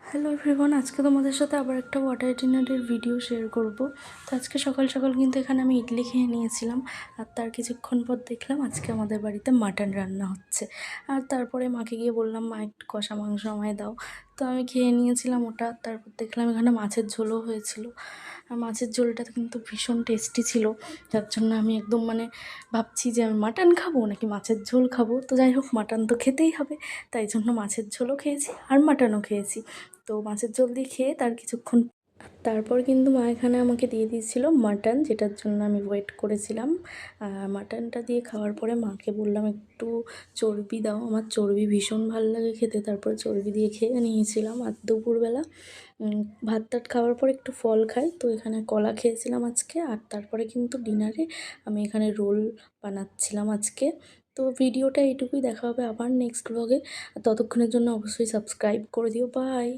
Hello everyone, আজকে তোমাদের সাথে আবার একটা ওয়াটার ডিনারের ভিডিও শেয়ার করব। তো আজকে সকাল সকাল কিন্তু এখানে আমি ইডলি খেয়ে নিয়েছিলাম, আর তার কিছুক্ষণ পর দেখলাম আজকে আমাদের বাড়িতে মাটন রান্না হচ্ছে। আর তারপরে মাকে গিয়ে বললাম, মা একটু কষা মাংস আমায় দাও। তো আমি খেয়ে নিয়েছিলাম ওটা। তারপর দেখলাম এখানে মাছের ঝোলও হয়েছিল, আর মাছের ঝোলটা কিন্তু ভীষণ টেস্টি ছিল। যার জন্য আমি একদম ভাবছি যে আমি মাটন খাবো নাকি মাছের ঝোল খাবো। তো যাই হোক, মাটন তো খেতেই হবে, তাই জন্য মাছের ঝোলও খেয়েছি আর মাটনও খেয়েছি। তো মাছের ঝোল দিয়ে খেয়ে তার কিছুক্ষণ তারপর কিন্তু মা এখানে আমাকে দিয়ে দিয়েছিল মাটন, যেটার জন্য আমি ওয়েট করেছিলাম। মাটনটা দিয়ে খাওয়ার পরে মাকে বললাম একটু চর্বি দাও, আমার চর্বি ভীষণ ভালো লাগে খেতে। তারপর চর্বি দিয়ে খেয়ে নিয়েছিলাম। আর দুপুরবেলা ভাত টাত খাওয়ার পর একটু ফল খাই, তো এখানে কলা খেয়েছিলাম আজকে। আর তারপরে কিন্তু ডিনারে আমি এখানে রোল বানাচ্ছিলাম আজকে। তো ভিডিওটা এইটুকুই, দেখা হবে আবার নেক্সট ব্লগে। ততক্ষণের জন্য অবশ্যই সাবস্ক্রাইব করে দিও। বাই।